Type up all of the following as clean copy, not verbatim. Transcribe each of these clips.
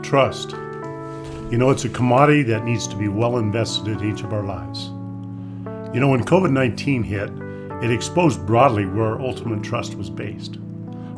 Trust. You know, it's a commodity that needs to be well invested in each of our lives. You know, when COVID-19 hit, it exposed broadly where our ultimate trust was based.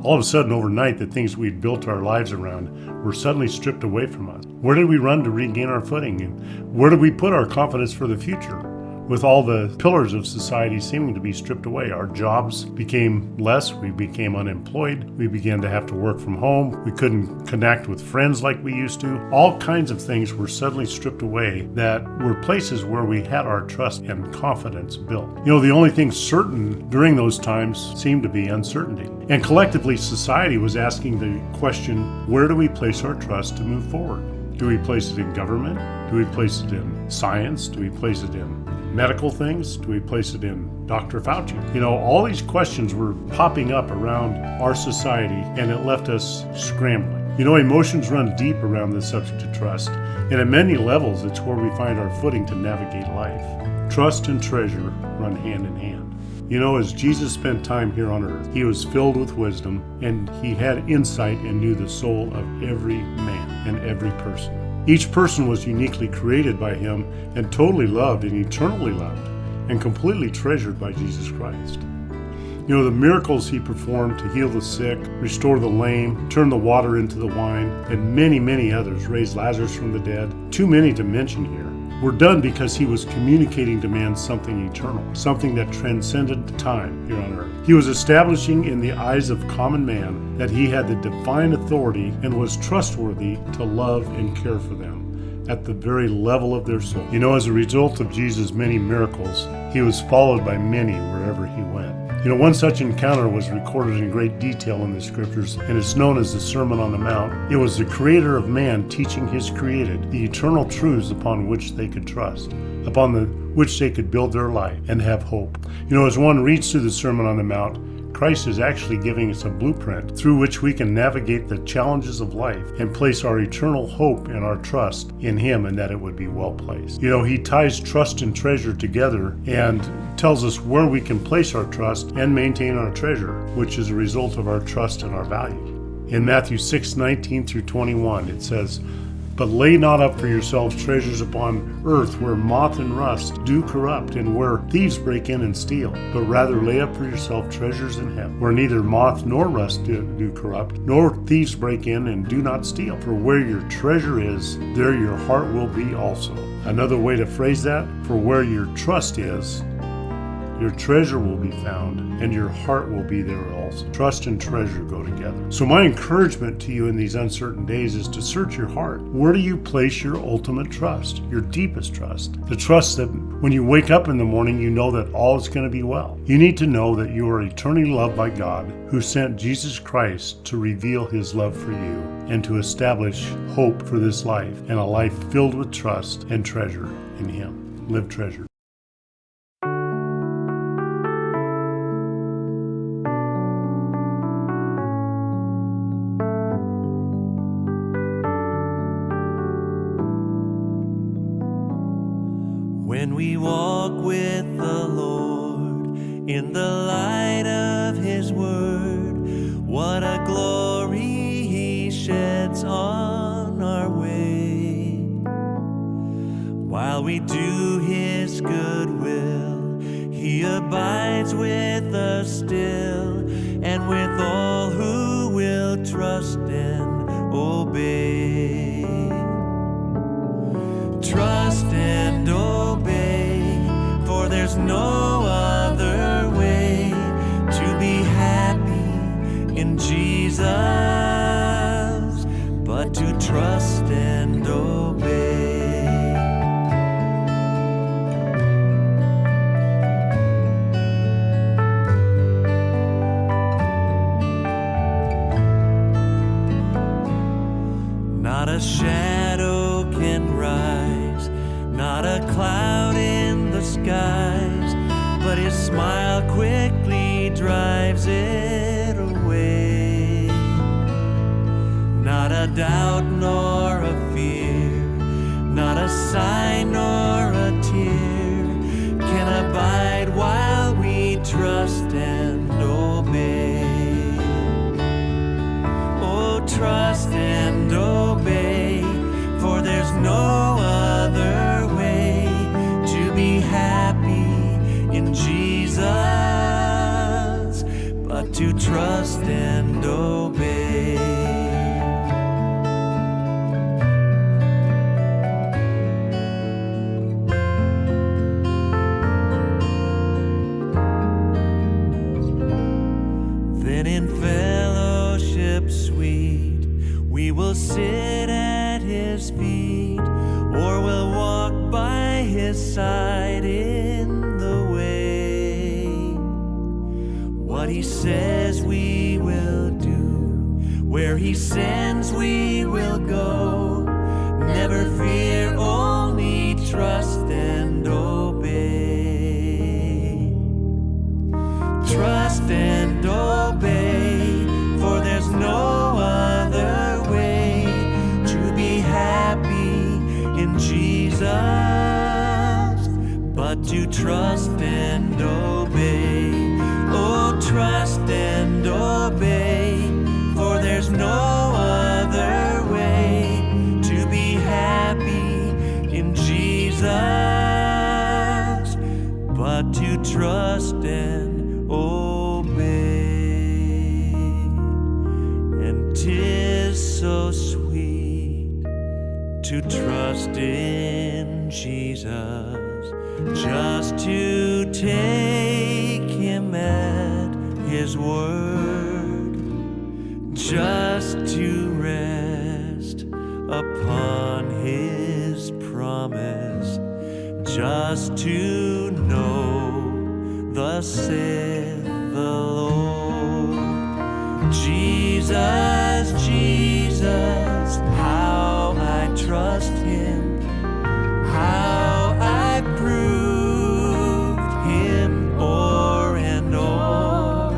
All of a sudden, overnight, the things we'd built our lives around were suddenly stripped away from us. Where did we run to regain our footing? And where did we put our confidence for the future? With all the pillars of society seeming to be stripped away, our jobs became less, we became unemployed, we began to have to work from home, we couldn't connect with friends like we used to. All kinds of things were suddenly stripped away that were places where we had our trust and confidence built. You know, the only thing certain during those times seemed to be uncertainty. And collectively, society was asking the question, where do we place our trust to move forward? Do we place it in government? Do we place it in science? Do we place it in medical things? Do we place it in Dr. Fauci? You know, all these questions were popping up around our society, and it left us scrambling. You know, emotions run deep around the subject of trust, and at many levels, it's where we find our footing to navigate life. Trust and treasure run hand in hand. You know, as Jesus spent time here on earth, he was filled with wisdom, and he had insight and knew the soul of every man and every person. Each person was uniquely created by him and totally loved and eternally loved and completely treasured by Jesus Christ. You know, the miracles he performed to heal the sick, restore the lame, turn the water into the wine, and many, many others, raise Lazarus from the dead, too many to mention here, were done because he was communicating to man something eternal, something that transcended time here on earth. He was establishing in the eyes of common man that he had the divine authority and was trustworthy to love and care for them at the very level of their soul. You know, as a result of Jesus' many miracles, he was followed by many wherever he went. You know, one such encounter was recorded in great detail in the scriptures, and it's known as the Sermon on the Mount. It was the creator of man teaching his created the eternal truths upon which they could trust, which they could build their life and have hope. You know, as one reads through the Sermon on the Mount, Christ is actually giving us a blueprint through which we can navigate the challenges of life and place our eternal hope and our trust in him, and that it would be well placed. You know, he ties trust and treasure together and tells us where we can place our trust and maintain our treasure, which is a result of our trust and our value. In Matthew 6:19 through 21, it says, "But lay not up for yourselves treasures upon earth, where moth and rust do corrupt, and where thieves break in and steal. But rather lay up for yourself treasures in heaven, where neither moth nor rust do corrupt, nor thieves break in and do not steal. For where your treasure is, there your heart will be also." Another way to phrase that, for where your trust is, your treasure will be found, and your heart will be there also. Trust and treasure go together. So my encouragement to you in these uncertain days is to search your heart. Where do you place your ultimate trust, your deepest trust? The trust that when you wake up in the morning, you know that all is going to be well. You need to know that you are eternally loved by God, who sent Jesus Christ to reveal his love for you and to establish hope for this life and a life filled with trust and treasure in him. Live treasure. When we walk with the Lord in the light of his word, what a glory he sheds on our way. While we do his good will, he abides with us still, and with all who will trust and obey. Trust and obey, for there's no other way to be happy in Jesus but to trust and obey. Not a shadow can rise, not a cloud in the skies, but his smile quickly drives it away. Not a doubt nor a fear, not a sign nor a tear can abide while we trust and obey. Oh, trust and obey, to trust and obey. Then in fellowship sweet we will sit at his feet, or we'll walk by his side in the way. What he says we will do, where he sends we will go. Never fear, only trust and obey. Trust and obey, for there's no other way to be happy in Jesus but to trust and obey. Oh, trust and obey, for there's no other way to be happy in Jesus but to trust and obey. And 'tis so sweet to trust in Jesus, just to take him at his word, just to rest upon his promise, just to know thus saith the Lord. Jesus, Jesus, how I trust him, how I proved him o'er and o'er.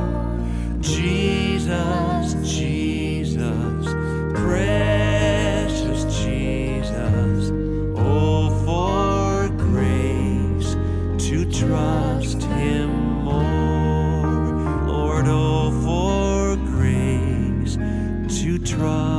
Jesus, Jesus, precious Jesus, oh, for grace to trust him more. Lord, oh, for grace to trust